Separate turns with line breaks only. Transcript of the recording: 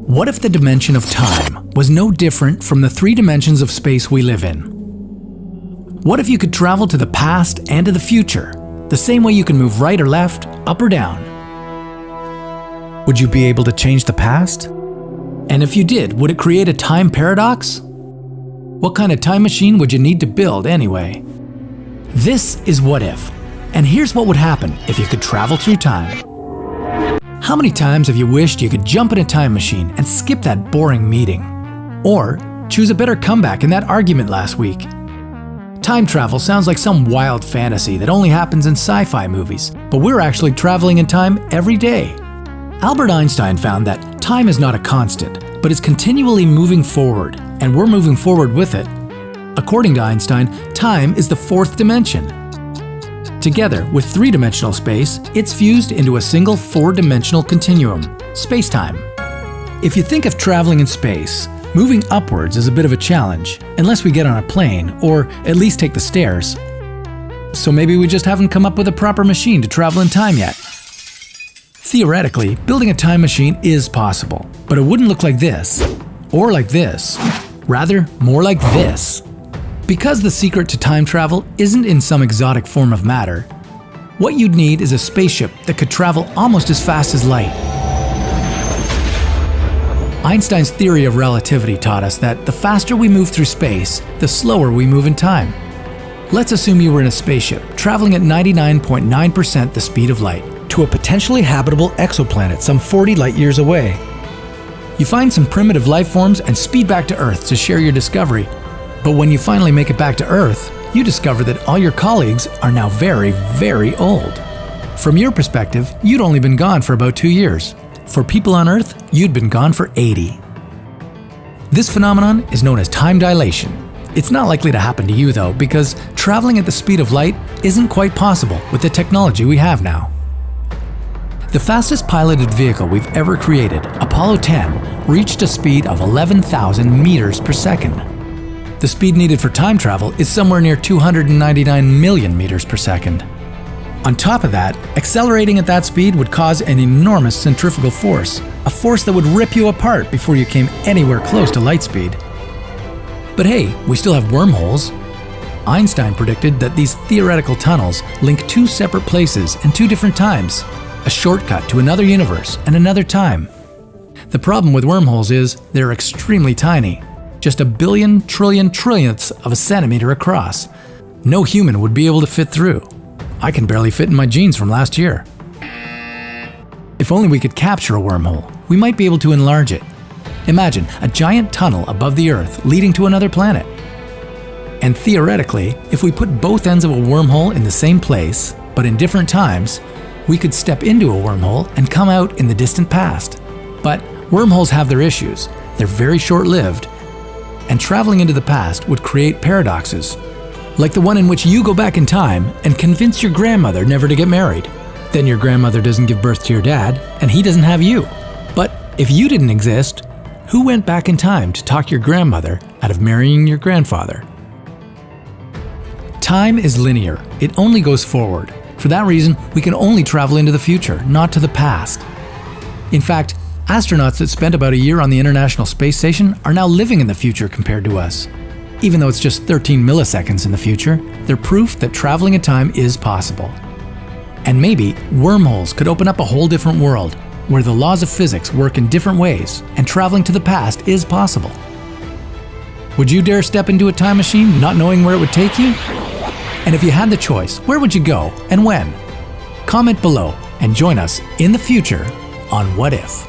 What if the dimension of time was no different from the three dimensions of space we live in? What if you could travel to the past and to the future, the same way you can move right or left, up or down? Would you be able to change the past? And if you did, would it create a time paradox? What kind of time machine would you need to build anyway? This is What If, and here's what would happen if you could travel through time. How many times have you wished you could jump in a time machine and skip that boring meeting? Or choose a better comeback in that argument last week? Time travel sounds like some wild fantasy that only happens in sci-fi movies, but we're actually traveling in time every day. Albert Einstein found that time is not a constant, but is continually moving forward, and we're moving forward with it. According to Einstein, time is the fourth dimension. Together with three-dimensional space, it's fused into a single four-dimensional continuum, space-time. If you think of traveling in space, moving upwards is a bit of a challenge, unless we get on a plane, or at least take the stairs. So maybe we just haven't come up with a proper machine to travel in time yet. Theoretically, building a time machine is possible, but it wouldn't look like this, or like this. Rather, more like this. Because the secret to time travel isn't in some exotic form of matter, what you'd need is a spaceship that could travel almost as fast as light. Einstein's theory of relativity taught us that the faster we move through space, the slower we move in time. Let's assume you were in a spaceship, traveling at 99.9% the speed of light, to a potentially habitable exoplanet some 40 light years away. You find some primitive life forms and speed back to Earth to share your discovery. But when you finally make it back to Earth, you discover that all your colleagues are now very, very old. From your perspective, you'd only been gone for about 2 years. For people on Earth, you'd been gone for 80. This phenomenon is known as time dilation. It's not likely to happen to you though, because traveling at the speed of light isn't quite possible with the technology we have now. The fastest piloted vehicle we've ever created, Apollo 10, reached a speed of 11,000 meters per second. The speed needed for time travel is somewhere near 299 million meters per second. On top of that, accelerating at that speed would cause an enormous centrifugal force, a force that would rip you apart before you came anywhere close to light speed. But hey, we still have wormholes. Einstein predicted that these theoretical tunnels link two separate places and two different times, a shortcut to another universe and another time. The problem with wormholes is they're extremely tiny. Just a billion trillion trillionths of a centimeter across. No human would be able to fit through. I can barely fit in my jeans from last year. If only we could capture a wormhole, we might be able to enlarge it. Imagine a giant tunnel above the Earth leading to another planet. And theoretically, if we put both ends of a wormhole in the same place, but in different times, we could step into a wormhole and come out in the distant past. But wormholes have their issues. They're very short-lived. And traveling into the past would create paradoxes, like the one in which you go back in time and convince your grandmother never to get married. Then your grandmother doesn't give birth to your dad, and he doesn't have you. But if you didn't exist, who went back in time to talk your grandmother out of marrying your grandfather? Time is linear. It only goes forward. For that reason, we can only travel into the future, not to the past. In fact, astronauts that spent about a year on the International Space Station are now living in the future compared to us. Even though it's just 13 milliseconds in the future, they're proof that traveling in time is possible. And maybe wormholes could open up a whole different world, where the laws of physics work in different ways and traveling to the past is possible. Would you dare step into a time machine not knowing where it would take you? And if you had the choice, where would you go and when? Comment below and join us in the future on What If.